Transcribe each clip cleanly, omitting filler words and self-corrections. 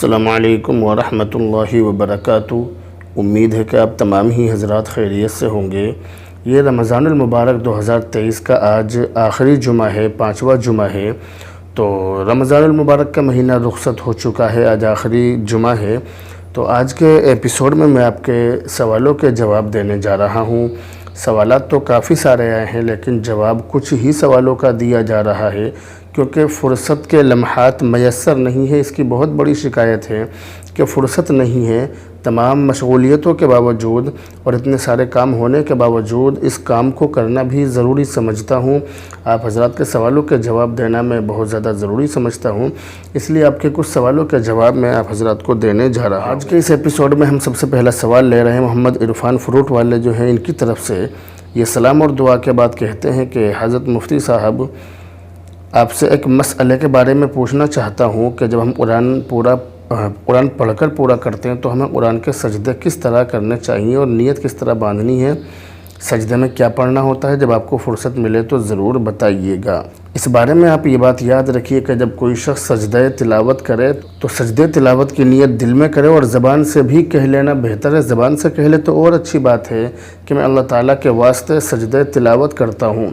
السلام علیکم ورحمۃ اللہ وبرکاتہ۔ امید ہے کہ آپ تمام ہی حضرات خیریت سے ہوں گے۔ یہ رمضان المبارک 2023 کا آج آخری جمعہ ہے، 5واں جمعہ ہے۔ تو رمضان المبارک کا مہینہ رخصت ہو چکا ہے، آج آخری جمعہ ہے۔ تو آج کے ایپیسوڈ میں آپ کے سوالوں کے جواب دینے جا رہا ہوں۔ سوالات تو کافی سارے آئے ہیں، لیکن جواب کچھ ہی سوالوں کا دیا جا رہا ہے، کیونکہ فرصت کے لمحات میسر نہیں ہے۔ اس کی بہت بڑی شکایت ہے کہ فرصت نہیں ہے۔ تمام مشغولیتوں کے باوجود اور اتنے سارے کام ہونے کے باوجود اس کام کو کرنا بھی ضروری سمجھتا ہوں۔ آپ حضرات کے سوالوں کے جواب دینا میں بہت زیادہ ضروری سمجھتا ہوں، اس لیے آپ کے کچھ سوالوں کے جواب میں آپ حضرات کو دینے جا رہا ہوں۔ آج کے اس ایپیسوڈ میں ہم سب سے پہلا سوال لے رہے ہیں محمد عرفان فروٹ والے جو ہیں، ان کی طرف سے۔ یہ سلام اور دعا کے بعد کہتے ہیں کہ حضرت مفتی صاحب، آپ سے ایک مسئلے کے بارے میں پوچھنا چاہتا ہوں کہ جب ہم قرآن پڑھ کر پورا کرتے ہیں تو ہمیں قرآن کے سجدے کس طرح کرنے چاہیے اور نیت کس طرح باندھنی ہے؟ سجدے میں کیا پڑھنا ہوتا ہے؟ جب آپ کو فرصت ملے تو ضرور بتائیے گا۔ اس بارے میں آپ یہ بات یاد رکھیے کہ جب کوئی شخص سجدہ تلاوت کرے تو سجدہ تلاوت کی نیت دل میں کرے، اور زبان سے بھی کہہ لینا بہتر ہے۔ زبان سے کہہ لے تو اور اچھی بات ہے کہ میں اللہ تعالیٰ کے واسطے سجدہ تلاوت کرتا ہوں،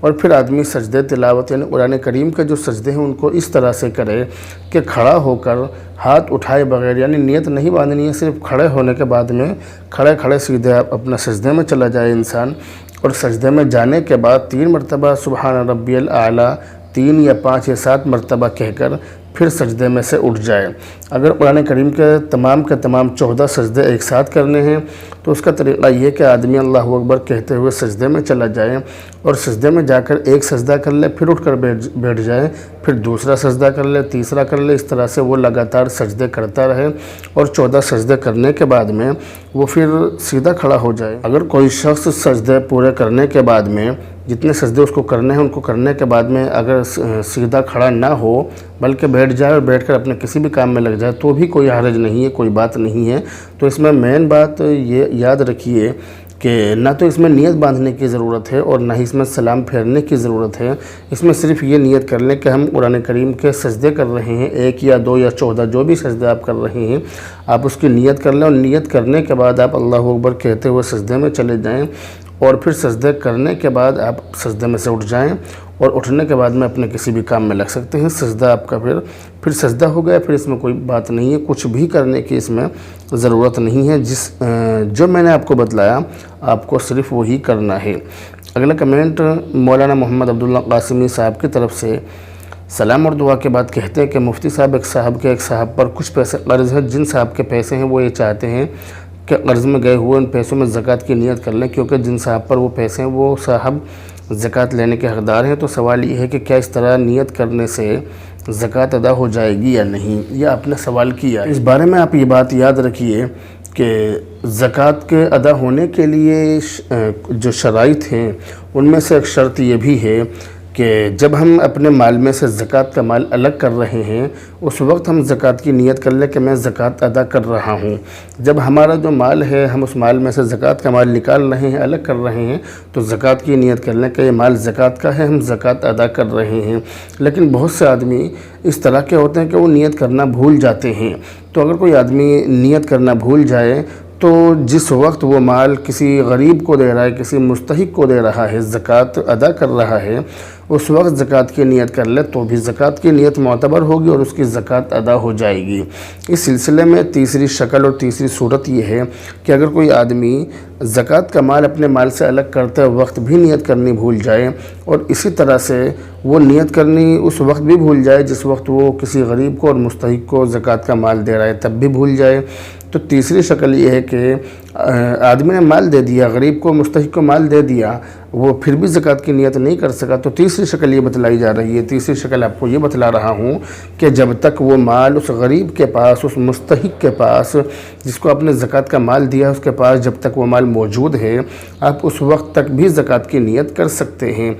اور پھر آدمی سجدہ تلاوت یعنی قرآن کریم کے جو سجدے ہیں ان کو اس طرح سے کرے کہ کھڑا ہو کر ہاتھ اٹھائے بغیر، یعنی نیت نہیں باندھنی ہے، صرف کھڑے ہونے کے بعد میں کھڑے سیدھے اپنا سجدے میں چلا جائے انسان، اور سجدے میں جانے کے بعد 3 مرتبہ سبحان ربی الاعلیٰ 3 یا 5 یا 7 مرتبہ کہہ کر پھر سجدے میں سے اٹھ جائے۔ اگر قرآن کریم کے تمام 14 سجدے ایک ساتھ کرنے ہیں تو اس کا طریقہ یہ کہ آدمی اللہ اکبر کہتے ہوئے سجدے میں چلا جائے، اور سجدے میں جا کر ایک سجدہ کر لے، پھر اٹھ کر بیٹھ جائے، پھر دوسرا سجدہ کر لے، تیسرا کر لے۔ اس طرح سے وہ لگاتار سجدے کرتا رہے، اور 14 سجدے کرنے کے بعد میں وہ پھر سیدھا کھڑا ہو جائے۔ اگر کوئی شخص سجدے پورے کرنے کے بعد میں، جتنے سجدے اس کو کرنے ہیں ان کو کرنے کے بعد میں اگر سیدھا کھڑا نہ ہو بلکہ بیٹھ جائے اور بیٹھ کر اپنے کسی بھی کام میں لگ جائے تو بھی کوئی حرج نہیں ہے، کوئی بات نہیں ہے۔ تو اس میں مین بات یہ یاد رکھیے کہ نہ تو اس میں نیت باندھنے کی ضرورت ہے اور نہ ہی اس میں سلام پھیرنے کی ضرورت ہے۔ اس میں صرف یہ نیت کر لیں کہ ہم قرآن کریم کے سجدے کر رہے ہیں، 1 یا 2 یا 14 جو بھی سجدے آپ کر رہے ہیں، آپ اس کی نیت کر لیں، اور نیت کرنے کے بعد آپ اللہ اکبر کہتے ہوئے سجدے میں چلے جائیں، اور پھر سجدے کرنے کے بعد آپ سجدے میں سے اٹھ جائیں، اور اٹھنے کے بعد میں اپنے کسی بھی کام میں لگ سکتے ہیں۔ سجدہ آپ کا پھر سجدہ ہو گیا، پھر اس میں کوئی بات نہیں ہے، کچھ بھی کرنے کی اس میں ضرورت نہیں ہے۔ جو میں نے آپ کو بتلایا آپ کو صرف وہی کرنا ہے۔ اگلا کمنٹ مولانا محمد عبداللہ قاسمی صاحب کی طرف سے، سلام اور دعا کے بعد کہتے ہیں کہ مفتی صاحب، ایک صاحب پر کچھ پیسے قرض ہے، جن صاحب کے پیسے ہیں وہ یہ چاہتے ہیں کہ قرض میں گئے ہوئے ان پیسوں میں زکوٰۃ کی نیت کر لیں، کیونکہ جن صاحب پر وہ پیسے ہیں وہ صاحب زکوٰۃ لینے کے حقدار ہیں۔ تو سوال یہ ہے کہ کیا اس طرح نیت کرنے سے زکوٰۃ ادا ہو جائے گی یا نہیں؟ یہ آپ نے سوال کیا۔ اس بارے میں آپ یہ بات یاد رکھیے کہ زکوٰۃ کے ادا ہونے کے لیے جو شرائط ہیں ان میں سے ایک شرط یہ بھی ہے کہ جب ہم اپنے مال میں سے زکوٰۃ کا مال الگ کر رہے ہیں اس وقت ہم زکوٰۃ کی نیت کر لیں کہ میں زکوٰۃ ادا کر رہا ہوں۔ جب ہمارا جو مال ہے ہم اس مال میں سے زکوٰۃ کا مال نکال رہے ہیں، الگ کر رہے ہیں، تو زکوٰۃ کی نیت کر لیں کہ یہ مال زکوٰۃ کا ہے، ہم زکوٰۃ ادا کر رہے ہیں۔ لیکن بہت سے آدمی اس طرح کے ہوتے ہیں کہ وہ نیت کرنا بھول جاتے ہیں۔ تو اگر کوئی آدمی نیت کرنا بھول جائے تو جس وقت وہ مال کسی غریب کو دے رہا ہے، کسی مستحق کو دے رہا ہے، زکوٰۃ ادا کر رہا ہے، اس وقت زکوٰۃ کی نیت کر لے تو بھی زکوٰۃ کی نیت معتبر ہوگی اور اس کی زکوٰۃ ادا ہو جائے گی۔ اس سلسلے میں تیسری شکل اور تیسری صورت یہ ہے کہ اگر کوئی آدمی زکوٰۃ کا مال اپنے مال سے الگ کرتے وقت بھی نیت کرنی بھول جائے، اور اسی طرح سے وہ نیت کرنی اس وقت بھی بھول جائے جس وقت وہ کسی غریب کو اور مستحق کو زکوٰۃ کا مال دے رہا ہے، تب بھی بھول جائے، تو تیسری شکل یہ ہے کہ آدمی نے مال دے دیا، غریب کو مستحق کو مال دے دیا، وہ پھر بھی زکوٰۃ کی نیت نہیں کر سکا، تو تیسری شکل یہ بتلائی جا رہی ہے۔ تیسری شکل آپ کو یہ بتلا رہا ہوں کہ جب تک وہ مال اس غریب کے پاس، اس مستحق کے پاس جس کو آپ نے زکوٰۃ کا مال دیا اس کے پاس جب تک وہ مال موجود ہے، آپ اس وقت تک بھی زکوٰۃ کی نیت کر سکتے ہیں۔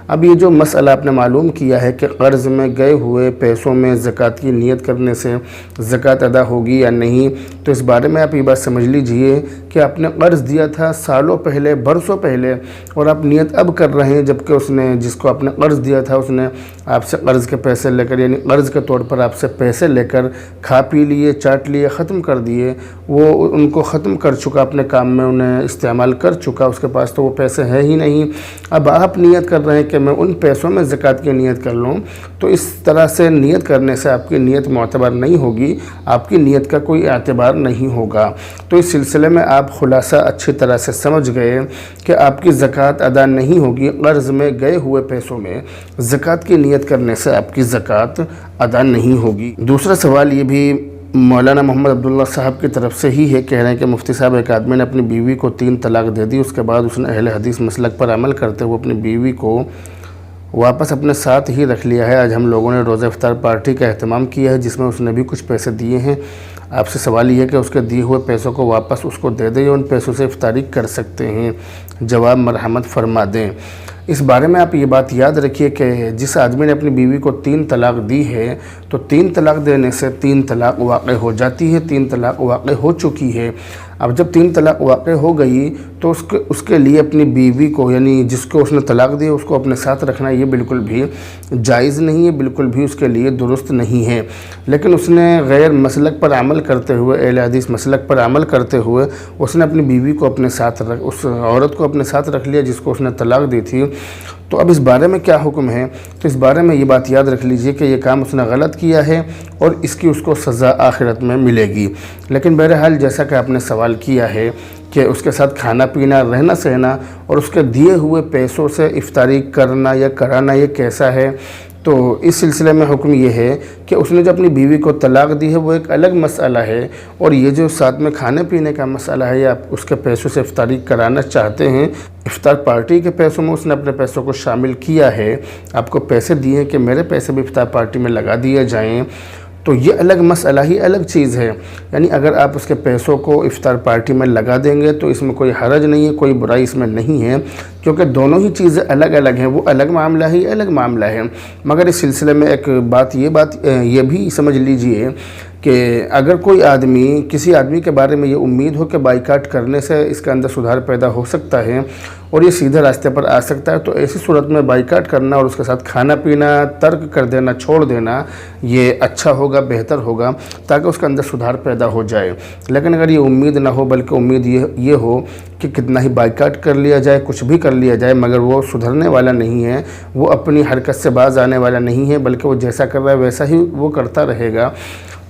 اب یہ جو مسئلہ آپ نے معلوم کیا ہے کہ قرض میں گئے ہوئے پیسوں میں زکوٰۃ کی نیت کرنے سے زکوٰۃ ادا ہوگی یا نہیں، تو اس بارے میں آپ یہ بات سمجھ لیجئے کہ آپ نے قرض دیا تھا سالوں پہلے، برسوں پہلے، اور آپ نیت اب کر رہے ہیں، جبکہ اس نے جس کو آپ نے قرض دیا تھا اس نے آپ سے قرض کے پیسے لے کر، یعنی قرض کے طور پر آپ سے پیسے لے کر کھا پی لیے، چاٹ لیے، ختم کر دیے، وہ ان کو ختم کر چکا، اپنے کام میں انہیں استعمال کر چکا، اس کے پاس تو وہ پیسے ہیں ہی نہیں۔ اب آپ نیت کر رہے ہیں کہ میں ان پیسوں میں زکوٰۃ کی نیت کر لوں، تو اس طرح سے نیت کرنے سے آپ کی نیت معتبر نہیں ہوگی، آپ کی نیت کا کوئی اعتبار نہیں ہوگا۔ تو اس سلسلے میں آپ خلاصہ اچھی طرح سے سمجھ گئے کہ آپ کی زکوٰۃ ادا نہیں ہوگی، قرض میں گئے ہوئے پیسوں میں زکوٰۃ کی نیت کرنے سے آپ کی زکوٰۃ ادا نہیں ہوگی۔ دوسرا سوال یہ بھی مولانا محمد عبداللہ صاحب کی طرف سے ہی ہے، کہہ رہے ہیں کہ مفتی صاحب ایک آدمی نے اپنی بیوی کو 3 طلاق دے دی، اس کے بعد اس نے اہل حدیث مسلک پر عمل کرتے ہوئے اپنی بیوی کو واپس اپنے ساتھ ہی رکھ لیا ہے۔ آج ہم لوگوں نے روزہ افطار پارٹی کا اہتمام کیا ہے جس میں اس نے بھی کچھ پیسے دیے ہیں۔ آپ سے سوال یہ ہے کہ اس کے دیے ہوئے پیسوں کو واپس اس کو دے دیں یا ان پیسوں سے افطاری کر سکتے ہیں؟ جواب مرحمت فرما دیں۔ اس بارے میں آپ یہ بات یاد رکھیے کہ جس آدمی نے اپنی بیوی کو 3 طلاق دی ہے تو 3 طلاق دینے سے 3 طلاق واقع ہو جاتی ہے، 3 طلاق واقع ہو چکی ہے۔ اب جب 3 طلاق واقع ہو گئی تو اس کے لیے اپنی بیوی کو، یعنی جس کو اس نے طلاق دی اس کو اپنے ساتھ رکھنا یہ بالکل بھی جائز نہیں ہے، بالکل بھی اس کے لیے درست نہیں ہے۔ لیکن اس نے غیر مسلک پر عمل کرتے ہوئے، اہل حدیث مسلک پر عمل کرتے ہوئے اس نے اپنی بیوی کو اپنے ساتھ اس عورت کو اپنے ساتھ رکھ لیا جس کو اس نے طلاق دی تھی۔ تو اب اس بارے میں کیا حکم ہے؟ تو اس بارے میں یہ بات یاد رکھ لیجئے کہ یہ کام اس نے غلط کیا ہے اور اس کی اس کو سزا آخرت میں ملے گی۔ لیکن بہرحال جیسا کہ آپ نے سوال کیا ہے کہ اس کے ساتھ کھانا پینا، رہنا سہنا اور اس کے دیے ہوئے پیسوں سے افطاری کرنا یا کرانا یہ کیسا ہے، تو اس سلسلے میں حکم یہ ہے کہ اس نے جو اپنی بیوی کو طلاق دی ہے وہ ایک الگ مسئلہ ہے، اور یہ جو ساتھ میں کھانے پینے کا مسئلہ ہے یا آپ اس کے پیسوں سے افطاری کرانا چاہتے ہیں، افطار پارٹی کے پیسوں میں اس نے اپنے پیسوں کو شامل کیا ہے، آپ کو پیسے دیے ہیں کہ میرے پیسے بھی افطار پارٹی میں لگا دیے جائیں، تو یہ الگ مسئلہ ہی الگ چیز ہے۔ یعنی اگر آپ اس کے پیسوں کو افطار پارٹی میں لگا دیں گے تو اس میں کوئی حرج نہیں ہے، کوئی برائی اس میں نہیں ہے، کیونکہ دونوں ہی چیزیں الگ الگ ہیں، وہ الگ معاملہ ہے، یہ الگ معاملہ ہے۔ مگر اس سلسلے میں ایک بات یہ بھی سمجھ لیجئے کہ اگر کوئی آدمی، کسی آدمی کے بارے میں یہ امید ہو کہ بائیکاٹ کرنے سے اس کے اندر سدھار پیدا ہو سکتا ہے اور یہ سیدھے راستے پر آ سکتا ہے، تو ایسی صورت میں بائیکاٹ کرنا اور اس کے ساتھ کھانا پینا ترک کر دینا، چھوڑ دینا، یہ اچھا ہوگا، بہتر ہوگا، تاکہ اس کے اندر سدھار پیدا ہو جائے۔ لیکن اگر یہ امید نہ ہو بلکہ امید یہ ہو کہ کتنا ہی بائیکاٹ کر لیا جائے، کچھ بھی کر لیا جائے، مگر وہ سدھرنے والا نہیں ہے، وہ اپنی حرکت سے باز آنے والا نہیں ہے، بلکہ وہ جیسا کر رہا ہے ویسا ہی وہ کرتا رہے گا،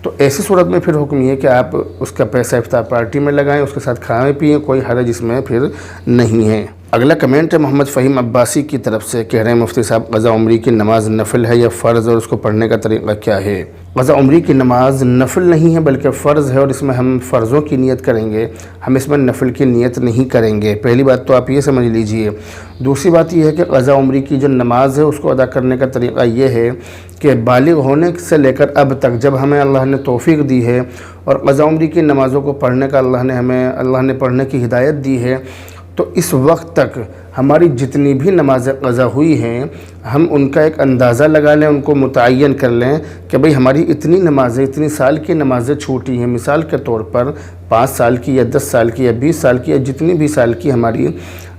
تو ایسی صورت میں پھر حکم یہ ہے کہ آپ اس کا پیسہ افطار پارٹی میں لگائیں، اس کے ساتھ کھائیں پیئیں، کوئی حرج اس میں پھر نہیں ہے۔ اگلا کمنٹ ہے محمد فہیم عباسی کی طرف سے، کہہ رہے ہیں مفتی صاحب قضا عمری کی نماز نفل ہے یا فرض، اور اس کو پڑھنے کا طریقہ کیا ہے؟ قضا عمری کی نماز نفل نہیں ہے بلکہ فرض ہے، اور اس میں ہم فرضوں کی نیت کریں گے، ہم اس میں نفل کی نیت نہیں کریں گے۔ پہلی بات تو آپ یہ سمجھ لیجئے۔ دوسری بات یہ ہے کہ قضا عمری کی جو نماز ہے اس کو ادا کرنے کا طریقہ یہ ہے کہ بالغ ہونے سے لے کر اب تک جب ہمیں اللہ نے توفیق دی ہے اور قضا عمری کی نمازوں کو پڑھنے کا اللہ نے پڑھنے کی ہدایت دی ہے، تو اس وقت تک ہماری جتنی بھی نمازیں قضا ہوئی ہیں ہم ان کا ایک اندازہ لگا لیں، ان کو متعین کر لیں کہ بھئی ہماری اتنی نمازیں، اتنی سال کی نمازیں چھوٹی ہیں، مثال کے طور پر 5 سال کی یا 10 سال کی یا 20 سال کی یا جتنی بھی سال کی ہماری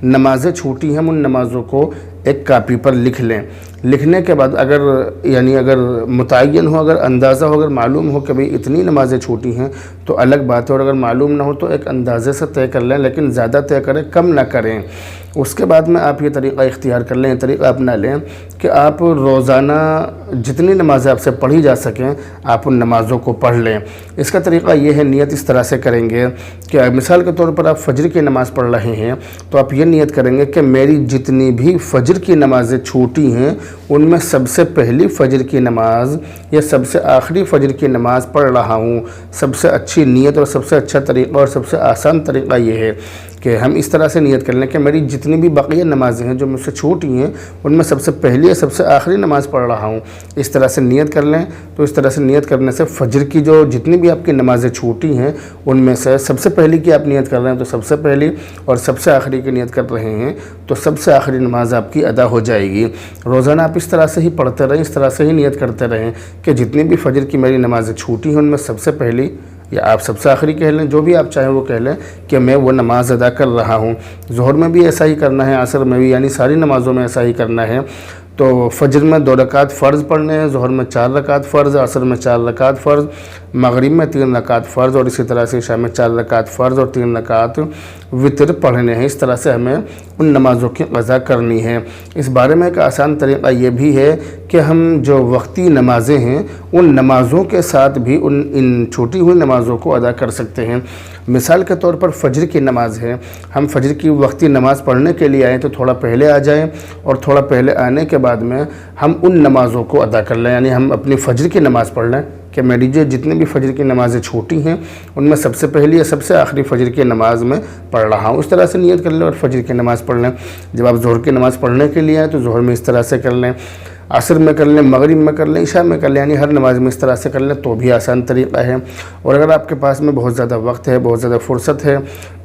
نمازیں چھوٹی ہیں، ہم ان نمازوں کو ایک کاپی پر لکھ لیں۔ لکھنے کے بعد اگر متعین ہو، اگر اندازہ ہو، اگر معلوم ہو کہ بھئی اتنی نمازیں چھوٹی ہیں تو الگ بات ہے، اور اگر معلوم نہ ہو تو ایک اندازے سے طے کر لیں، لیکن زیادہ طے کریں، کم نہ کریں۔ اس کے بعد میں آپ یہ طریقہ اختیار کر لیں، یہ طریقہ اپنا لیں کہ آپ روزانہ جتنی نمازیں آپ سے پڑھی جا سکیں آپ ان نمازوں کو پڑھ لیں۔ اس کا طریقہ یہ ہے، نیت اس طرح سے کریں گے کہ مثال کے طور پر آپ فجر کی نماز پڑھ رہے ہیں تو آپ یہ نیت کریں گے کہ میری جتنی بھی فجر کی نمازیں چھوٹی ہیں ان میں سب سے پہلی فجر کی نماز یا سب سے آخری فجر کی نماز پڑھ رہا ہوں۔ سب سے اچھی نیت اور سب سے اچھا طریقہ اور سب سے آسان طریقہ یہ ہے کہ ہم اس طرح سے نیت کر لیں کہ میری جتنی بھی بقیہ نمازیں ہیں جو مجھ سے چھوٹی ہیں ان میں سب سے پہلی یا سب سے آخری نماز پڑھ رہا ہوں، اس طرح سے نیت کر لیں۔ تو اس طرح سے نیت کرنے سے فجر کی جو جتنی بھی آپ کی نمازیں چھوٹی ہیں ان میں سے سب سے پہلی کی آپ نیت کر رہے ہیں تو سب سے پہلی، اور سب سے آخری کی نیت کر رہے ہیں تو سب سے آخری نماز آپ کی ادا ہو جائے گی۔ روزانہ آپ اس طرح سے ہی پڑھتے رہیں، اس طرح سے ہی نیت کرتے رہیں کہ جتنی بھی فجر کی میری نمازیں چھوٹی ہیں ان میں سب سے پہلی یا آپ سب سے آخری کہہ لیں، جو بھی آپ چاہیں وہ کہہ لیں کہ میں وہ نماز ادا کر رہا ہوں۔ ظہر میں بھی ایسا ہی کرنا ہے، عصر میں بھی، یعنی ساری نمازوں میں ایسا ہی کرنا ہے۔ تو فجر میں 2 رکعت فرض پڑھنے ہیں، ظہر میں 4 رکعت فرض، عصر میں 4 رکعت فرض، مغرب میں 3 رکعت فرض، اور اسی طرح سے عشاء میں 4 رکعت فرض اور 3 رکعت وطر پڑھنے ہیں۔ اس طرح سے ہمیں ان نمازوں کی قضا کرنی ہے۔ اس بارے میں ایک آسان طریقہ یہ بھی ہے کہ ہم جو وقتی نمازیں ہیں ان نمازوں کے ساتھ بھی ان چھوٹی ہوئی نمازوں کو ادا کر سکتے ہیں۔ مثال کے طور پر فجر کی نماز ہے، ہم فجر کی وقتی نماز پڑھنے کے لیے آئیں تو تھوڑا پہلے آ جائیں، اور تھوڑا پہلے آنے کے بعد میں ہم ان نمازوں کو ادا کر لیں، یعنی ہم اپنی فجر کی نماز پڑھ لیں کہ میری جو جتنے بھی فجر کی نمازیں چھوٹی ہیں ان میں سب سے پہلی یا سب سے آخری فجر کی نماز میں پڑھ رہا ہوں۔ اس طرح سے نیت کر لیں اور فجر کی نماز پڑھ لیں۔ جب آپ ظہر کی نماز پڑھنے کے لیے آئیں تو ظہر میں اس طرح سے کر لیں، عصر میں کر لیں، مغرب میں کر لیں، عشاء میں کر لیں، یعنی ہر نماز میں اس طرح سے کر لیں تو بھی آسان طریقہ ہے۔ اور اگر آپ کے پاس میں بہت زیادہ وقت ہے، بہت زیادہ فرصت ہے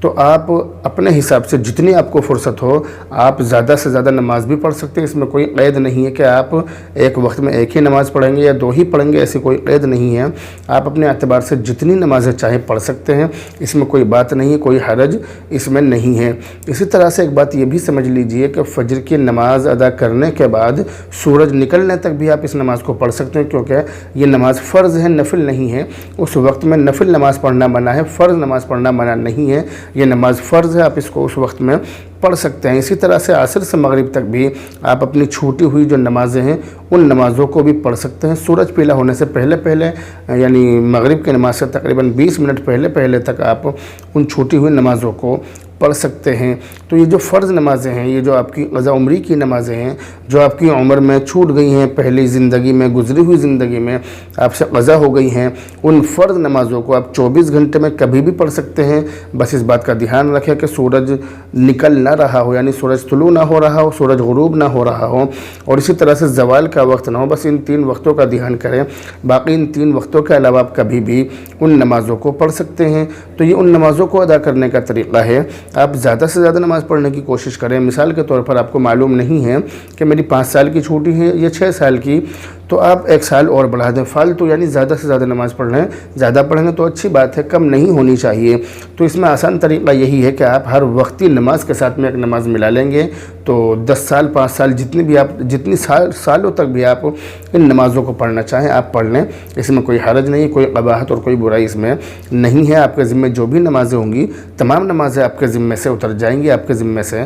تو آپ اپنے حساب سے جتنی آپ کو فرصت ہو آپ زیادہ سے زیادہ نماز بھی پڑھ سکتے ہیں۔ اس میں کوئی قید نہیں ہے کہ آپ ایک وقت میں ایک ہی نماز پڑھیں گے یا 2 ہی پڑھیں گے، ایسی کوئی قید نہیں ہے۔ آپ اپنے اعتبار سے جتنی نمازیں چاہیں پڑھ سکتے ہیں، اس میں کوئی بات نہیں ہے، کوئی حرج اس میں نہیں ہے۔ اسی طرح سے ایک بات یہ بھی سمجھ لیجئے کہ فجر کی نماز ادا کرنے کے بعد سورج نکلنے تک بھی آپ اس نماز کو پڑھ سکتے ہیں، کیونکہ یہ نماز فرض ہے، نفل نہیں ہے۔ اس وقت میں نفل نماز پڑھنا منع ہے، فرض نماز پڑھنا منع نہیں ہے۔ یہ نماز فرض ہے، آپ اس کو اس وقت میں پڑھ سکتے ہیں۔ اسی طرح سے عصر سے مغرب تک بھی آپ اپنی چھوٹی ہوئی جو نمازیں ہیں ان نمازوں کو بھی پڑھ سکتے ہیں۔ سورج پیلا ہونے سے پہلے یعنی مغرب کی نماز سے تقریباً 20 منٹ پہلے تک آپ ان چھوٹی ہوئی نمازوں کو پڑھ سکتے ہیں۔ تو یہ جو فرض نمازیں ہیں، یہ جو آپ کی قضا عمری کی نمازیں ہیں جو آپ کی عمر میں چھوٹ گئی ہیں، پہلی زندگی میں، گزری ہوئی زندگی میں آپ سے قضا ہو گئی ہیں، ان فرض نمازوں کو آپ 24 گھنٹے میں کبھی بھی پڑھ سکتے ہیں۔ بس اس بات کا دھیان رکھیں کہ سورج نکل نہ رہا ہو، یعنی سورج طلوع نہ ہو رہا ہو، سورج غروب نہ ہو رہا ہو، اور اسی طرح سے زوال کا وقت نہ ہو۔ بس ان 3 وقتوں کا دھیان کریں، باقی ان 3 وقتوں کے علاوہ آپ کبھی بھی ان نمازوں کو پڑھ سکتے ہیں۔ تو یہ ان نمازوں کو ادا کرنے کا طریقہ ہے۔ آپ زیادہ سے زیادہ نماز پڑھنے کی کوشش کریں۔ مثال کے طور پر آپ کو معلوم نہیں ہے کہ میری 5 سال کی چھوٹی ہے یا 6 سال کی، تو آپ 1 سال اور بڑھا دیں، فالتو یعنی زیادہ سے زیادہ نماز پڑھ لیں۔ زیادہ پڑھیں گے تو اچھی بات ہے، کم نہیں ہونی چاہیے۔ تو اس میں آسان طریقہ یہی ہے کہ آپ ہر وقتی نماز کے ساتھ میں ایک نماز ملا لیں گے تو 10 سال 5 سال جتنی سالوں تک بھی آپ ان نمازوں کو پڑھنا چاہیں آپ پڑھ لیں۔ اس میں کوئی حرج نہیں، کوئی قباحت اور کوئی برائی اس میں نہیں ہے۔ آپ کے ذمہ جو بھی نمازیں ہوں گی تمام نمازیں آپ کے ذمہ سے اتر جائیں گی، آپ کے ذمہ سے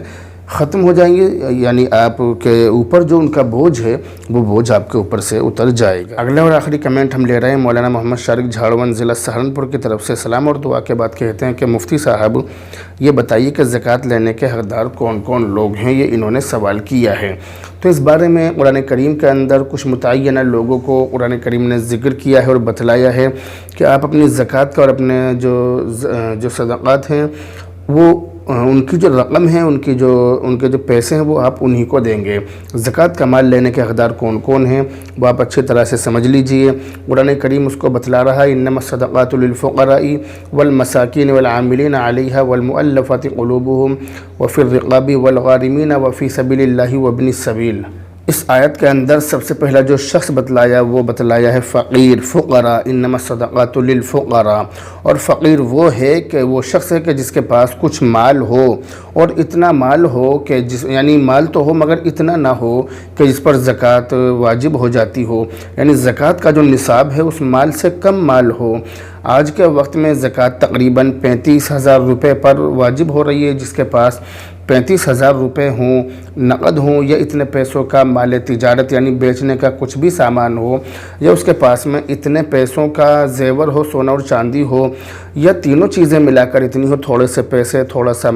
ختم ہو جائیں گے، یعنی آپ کے اوپر جو ان کا بوجھ ہے وہ بوجھ آپ کے اوپر سے اتر جائے گا۔ اگلے اور آخری کمنٹ ہم لے رہے ہیں مولانا محمد شارق جھاڑون ضلع سہارنپور کی طرف سے۔ سلام اور دعا کے بعد کہتے ہیں کہ مفتی صاحب یہ بتائیے کہ زکوٰۃ لینے کے حقدار کون کون لوگ ہیں، یہ انہوں نے سوال کیا ہے۔ تو اس بارے میں قرآن کریم کے اندر کچھ متعینہ لوگوں کو قرآن کریم نے ذکر کیا ہے اور بتلایا ہے کہ آپ اپنی زکوٰۃ کا اور اپنے جو صدقات ہیں وہ ان کی جو رقم ہے، ان کے جو پیسے ہیں وہ آپ انہی کو دیں گے۔ زکوٰۃ کا مال لینے کے حقدار کون کون ہیں وہ آپ اچھی طرح سے سمجھ لیجئے۔ قرآن کریم اس کو بتلا رہا ہے، انما الصدقات للفقراء والمساکین والعاملین علیہا والمؤلفۃ قلوبہم وفی الرقاب والغارمین وفی سبیل اللہ وابن السبیل۔ اس آیت کے اندر سب سے پہلا جو شخص بتلایا ہے فقیر، فقراء، انما الصدقات للفقراء۔ اور فقیر وہ ہے کہ وہ شخص ہے کہ جس کے پاس کچھ مال ہو، اور اتنا مال ہو کہ یعنی مال تو ہو مگر اتنا نہ ہو کہ جس پر زکوٰۃ واجب ہو جاتی ہو، یعنی زکوٰۃ کا جو نصاب ہے اس مال سے کم مال ہو۔ آج کے وقت میں زکوٰۃ تقریباً 35,000 روپے پر واجب ہو رہی ہے۔ جس کے پاس 35,000 روپے ہوں، نقد ہوں، یا اتنے پیسوں کا مال تجارت یعنی بیچنے کا کچھ بھی سامان ہو، یا اس کے پاس میں اتنے پیسوں کا زیور ہو، سونا اور چاندی ہو، یا تینوں چیزیں ملا کر اتنی ہو، تھوڑے سے پیسے، تھوڑا سا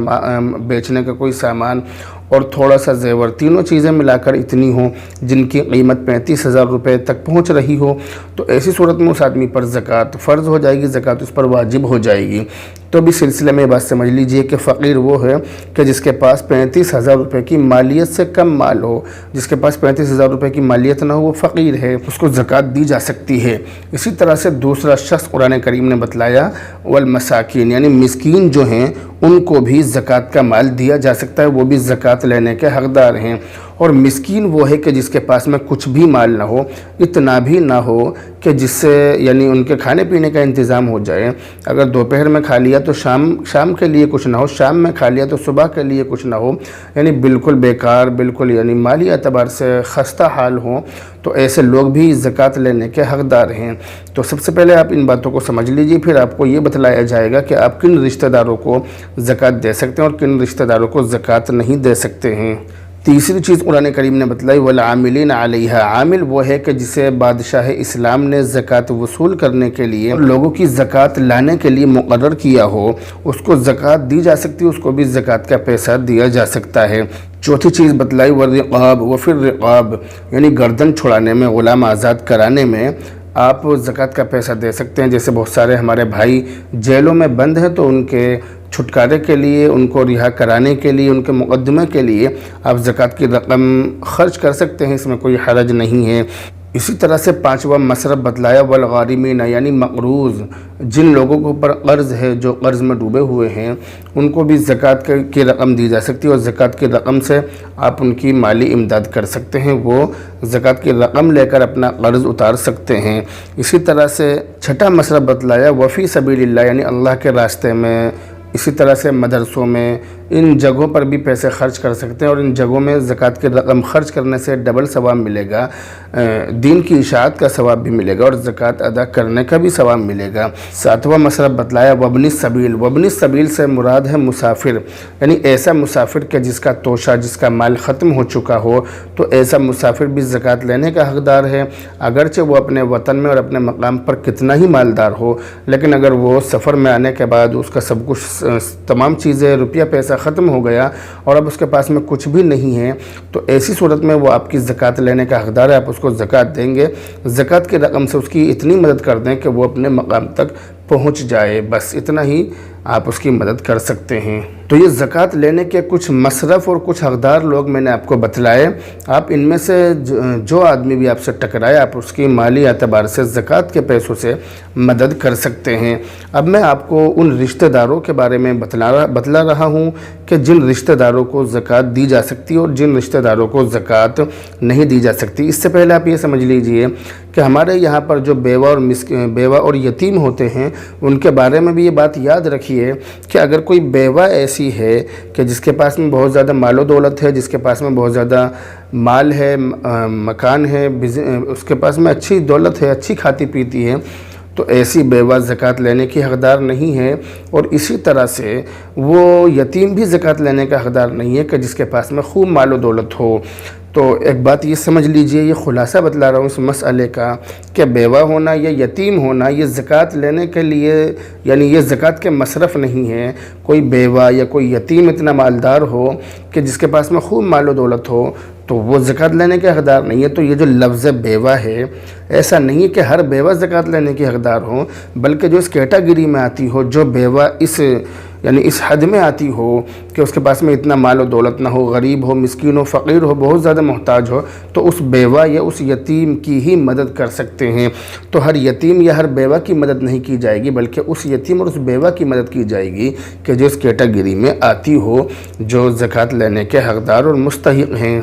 بیچنے کا کوئی سامان اور تھوڑا سا زیور، تینوں چیزیں ملا کر اتنی ہوں جن کی قیمت 35,000 روپے تک پہنچ رہی ہو، تو ایسی صورت میں اس آدمی پر زکوٰۃ فرض ہو جائے گی، زکوٰۃ اس پر واجب ہو جائے گی۔ تو بھی سلسلے میں بات سمجھ لیجئے کہ فقیر وہ ہے کہ جس کے پاس 35,000 روپے کی مالیت سے کم مال ہو، جس کے پاس 35,000 روپے کی مالیت نہ ہو، وہ فقیر ہے، اس کو زکوٰۃ دی جا سکتی ہے۔ اسی طرح سے دوسرا شخص قرآن کریم نے بتلایا والمساکین، یعنی مسکین جو ہیں ان کو بھی زکوٰۃ کا مال دیا جا سکتا ہے، وہ بھی زکوٰۃ لینے کے حقدار ہیں۔ اور مسکین وہ ہے کہ جس کے پاس میں کچھ بھی مال نہ ہو، اتنا بھی نہ ہو کہ جس سے یعنی ان کے کھانے پینے کا انتظام ہو جائے۔ اگر دوپہر میں کھا لیا تو شام کے لیے کچھ نہ ہو، شام میں کھا لیا تو صبح کے لیے کچھ نہ ہو، یعنی بالکل بیکار، بالکل یعنی مالی اعتبار سے خستہ حال ہوں، تو ایسے لوگ بھی زکوٰۃ لینے کے حقدار ہیں۔ تو سب سے پہلے آپ ان باتوں کو سمجھ لیجیے، پھر آپ کو یہ بتلایا جائے گا کہ آپ کن رشتہ داروں کو زکوٰۃ دے سکتے ہیں اور کن رشتہ داروں کو زکوٰۃ نہیں دے سکتے ہیں۔ تیسری چیز قرآن کریم نے بتلائی والعاملین علیہا، عامل وہ ہے کہ جسے بادشاہ اسلام نے زکوٰۃ وصول کرنے کے لیے، لوگوں کی زکوٰۃ لانے کے لیے مقرر کیا ہو، اس کو زکوٰۃ دی جا سکتی ہے، اس کو بھی زکوٰۃ کا پیسہ دیا جا سکتا ہے۔ چوتھی چیز بتلائی والرقاب، وفی الرقاب، یعنی گردن چھڑانے میں، غلام آزاد کرانے میں آپ زکوٰۃ کا پیسہ دے سکتے ہیں۔ جیسے بہت سارے ہمارے بھائی جیلوں میں بند ہیں، تو ان کے چھٹکارے کے لیے، ان کو رہا کرانے کے لیے، ان کے مقدمے کے لیے آپ زکوٰۃ کی رقم خرچ کر سکتے ہیں، اس میں کوئی حرج نہیں ہے۔ اسی طرح سے پانچواں مصرف بتلایا والغارمین، یعنی مقروض، جن لوگوں کے اوپر قرض ہے، جو قرض میں ڈوبے ہوئے ہیں، ان کو بھی زکوٰۃ کی رقم دی جا سکتی ہے، اور زکوٰۃ کی رقم سے آپ ان کی مالی امداد کر سکتے ہیں، وہ زکوٰۃ کی رقم لے کر اپنا قرض اتار سکتے ہیں۔ اسی طرح سے چھٹا مصرف بتلایا وفی سبیل اللہ، یعنی اللہ کے راستے میں، اسی طرح سے مدرسوں میں، ان جگہوں پر بھی پیسے خرچ کر سکتے ہیں، اور ان جگہوں میں زکوٰۃ کی رقم خرچ کرنے سے ڈبل ثواب ملے گا، دین کی اشاعت کا ثواب بھی ملے گا اور زکوٰۃ ادا کرنے کا بھی ثواب ملے گا۔ ساتواں مصرف بتلایا وابن السبیل، وابن السبیل سے مراد ہے مسافر، یعنی ایسا مسافر کہ جس کا توشہ، جس کا مال ختم ہو چکا ہو، تو ایسا مسافر بھی زکوٰۃ لینے کا حقدار ہے، اگرچہ وہ اپنے وطن میں اور اپنے مقام پر کتنا ہی مالدار ہو، لیکن اگر وہ سفر میں آنے کے بعد اس کا سب کچھ، تمام چیزیں، روپیہ پیسہ ختم ہو گیا اور اب اس کے پاس میں کچھ بھی نہیں ہے، تو ایسی صورت میں وہ آپ کی زکوٰۃ لینے کا حقدار ہے، آپ اس کو زکوٰۃ دیں گے، زکوٰۃ کی رقم سے اس کی اتنی مدد کر دیں کہ وہ اپنے مقام تک پہنچ جائے، بس اتنا ہی آپ اس کی مدد کر سکتے ہیں۔ تو یہ زکوٰۃ لینے کے کچھ مصرف اور کچھ حقدار لوگ میں نے آپ کو بتلائے، آپ ان میں سے جو آدمی بھی آپ سے ٹکرائے، آپ اس کی مالی اعتبار سے زکوٰۃ کے پیسوں سے مدد کر سکتے ہیں۔ اب میں آپ کو ان رشتہ داروں کے بارے میں بتلا رہا ہوں کہ جن رشتہ داروں کو زکوٰۃ دی جا سکتی ہے اور جن رشتہ داروں کو زکوٰۃ نہیں دی جا سکتی۔ اس سے پہلے آپ یہ سمجھ لیجئے کہ ہمارے یہاں پر جو بیوہ اور یتیم ہوتے ہیں، ان کے بارے میں بھی یہ بات یاد رکھیے کہ اگر کوئی بیوہ ایسی ہے کہ جس کے پاس میں بہت زیادہ مال و دولت ہے، جس کے پاس میں بہت زیادہ مال ہے، مکان ہے، اس کے پاس میں اچھی دولت ہے، اچھی کھاتی پیتی ہے، تو ایسی بیوہ زکوٰۃ لینے کی حقدار نہیں ہے۔ اور اسی طرح سے وہ یتیم بھی زکوٰۃ لینے کا حقدار نہیں ہے کہ جس کے پاس میں خوب مال و دولت ہو۔ تو ایک بات یہ سمجھ لیجئے، یہ خلاصہ بتلا رہا ہوں اس مسئلے کا کہ بیوہ ہونا یا یتیم ہونا یہ زکوٰۃ لینے کے لیے، یعنی یہ زکوٰۃ کے مصرف نہیں ہے۔ کوئی بیوہ یا کوئی یتیم اتنا مالدار ہو کہ جس کے پاس میں خوب مال و دولت ہو، تو وہ زکوٰۃ لینے کے حقدار نہیں ہے۔ تو یہ جو لفظ بیوہ ہے، ایسا نہیں ہے کہ ہر بیوہ زکوٰۃ لینے کی حقدار ہو، بلکہ جو اس کیٹاگری میں آتی ہو، جو بیوہ اس حد میں آتی ہو کہ اس کے پاس میں اتنا مال و دولت نہ ہو، غریب ہو، مسکین ہو، فقیر ہو، بہت زیادہ محتاج ہو، تو اس بیوہ یا اس یتیم کی ہی مدد کر سکتے ہیں۔ تو ہر یتیم یا ہر بیوہ کی مدد نہیں کی جائے گی، بلکہ اس یتیم اور اس بیوہ کی مدد کی جائے گی کہ جو اس کیٹاگری میں آتی ہو، جو زکوٰۃ لینے کے حقدار اور مستحق ہیں۔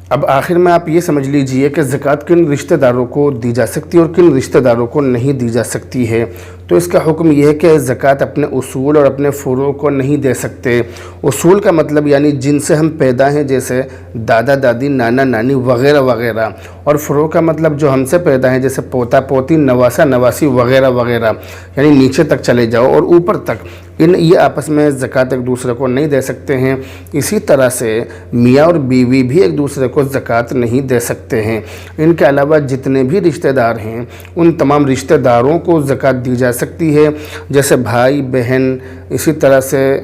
اب آخر میں آپ یہ سمجھ لیجئے کہ زکوٰۃ کن رشتہ داروں کو دی جا سکتی ہے اور کن رشتہ داروں کو نہیں دی جا سکتی ہے۔ تو اس کا حکم یہ ہے کہ زکوٰۃ اپنے اصول اور اپنے فروع کو نہیں دے سکتے۔ اصول کا مطلب یعنی جن سے ہم پیدا ہیں، جیسے دادا دادی، نانا نانی وغیرہ وغیرہ، اور فروع کا مطلب جو ہم سے پیدا ہیں، جیسے پوتا پوتی، نواسا نواسی وغیرہ وغیرہ، یعنی نیچے تک چلے جاؤ اور اوپر تک، یہ آپس میں زکوٰۃ ایک دوسرے کو نہیں دے سکتے ہیں۔ اسی طرح سے میاں اور بیوی بھی ایک دوسرے کو زکوٰۃ نہیں دے سکتے ہیں۔ ان کے علاوہ جتنے بھی رشتہ دار ہیں، ان تمام رشتہ داروں کو زکوٰۃ دی جا سکتی ہے، جیسے بھائی بہن، اسی طرح سے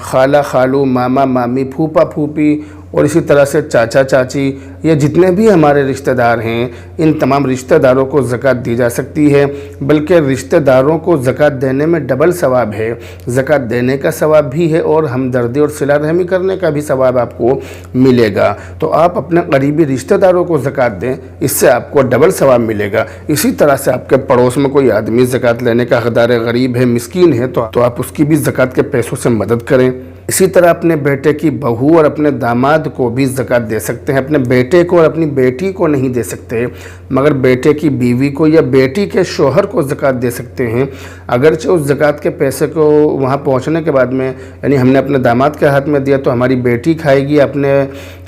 خالہ خالو، ماما مامی، پھوپا پھوپھی اور اسی طرح سے چاچا چاچی یا جتنے بھی ہمارے رشتہ دار ہیں، ان تمام رشتہ داروں کو زکوٰۃ دی جا سکتی ہے، بلکہ رشتہ داروں کو زکوٰۃ دینے میں ڈبل ثواب ہے۔ زکوٰۃ دینے کا ثواب بھی ہے اور ہمدردی اور صلہ رحمی کرنے کا بھی ثواب آپ کو ملے گا۔ تو آپ اپنے قریبی رشتہ داروں کو زکوٰۃ دیں، اس سے آپ کو ڈبل ثواب ملے گا۔ اسی طرح سے آپ کے پڑوس میں کوئی آدمی زکوٰۃ لینے کا حقدار غریب ہے، مسکین ہے، تو آپ اس کی بھی زکوٰۃ کے پیسوں سے مدد کریں۔ اسی طرح اپنے بیٹے کی بہو اور اپنے داماد کو بھی زکوٰۃ دے سکتے ہیں۔ اپنے بیٹے کو اور اپنی بیٹی کو نہیں دے سکتے، مگر بیٹے کی بیوی کو یا بیٹی کے شوہر کو زکوٰۃ دے سکتے ہیں۔ اگرچہ اس زکوٰۃ کے پیسے کو وہاں پہنچنے کے بعد میں، یعنی ہم نے اپنے داماد کے ہاتھ میں دیا تو ہماری بیٹی کھائے گی،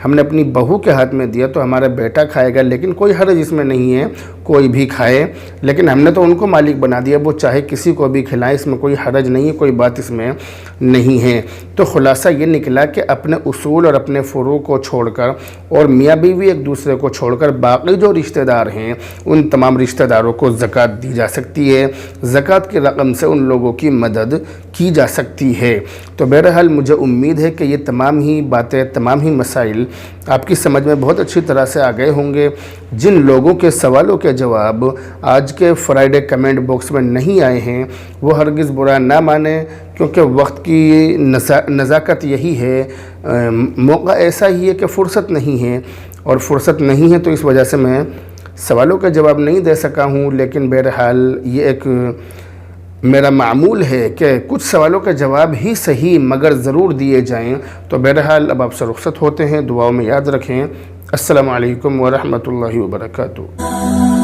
ہم نے اپنی بہو کے ہاتھ میں دیا تو ہمارا بیٹا کھائے گا، لیکن کوئی حرج اس میں نہیں ہے، کوئی بھی کھائے، لیکن ہم نے تو ان کو مالک بنا دیا، وہ چاہے کسی کو بھی کھلائیں، اس میں کوئی حرج نہیں ہے، کوئی بات اس میں نہیں ہے۔ تو خلاصہ یہ نکلا کہ اپنے اصول اور اپنے فروع کو چھوڑ کر اور میاں بیوی ایک دوسرے کو چھوڑ کر باقی جو رشتہ دار ہیں ان تمام رشتہ داروں کو زکوٰۃ دی جا سکتی ہے۔ زکوٰۃ کی رقم سے ان لوگوں کی مدد کی جا سکتی ہے۔ تو بہرحال مجھے امید ہے کہ یہ تمام ہی باتیں، تمام ہی مسائل آپ کی سمجھ میں بہت اچھی طرح سے آ گئے ہوں گے۔ جن لوگوں کے سوالوں کے جواب آج کے فرائیڈے کمنٹ باکس میں نہیں آئے ہیں وہ ہرگز برا نہ مانیں، کیونکہ وقت کی نزاکت یہی ہے، موقع ایسا ہی ہے کہ فرصت نہیں ہے، اور فرصت نہیں ہے تو اس وجہ سے میں سوالوں کا جواب نہیں دے سکا ہوں۔ لیکن بہرحال یہ ایک میرا معمول ہے کہ کچھ سوالوں کا جواب ہی صحیح مگر ضرور دیے جائیں۔ تو بہرحال اب آپ سے رخصت ہوتے ہیں، دعاؤں میں یاد رکھیں۔ السلام علیکم ورحمۃ اللہ وبرکاتہ۔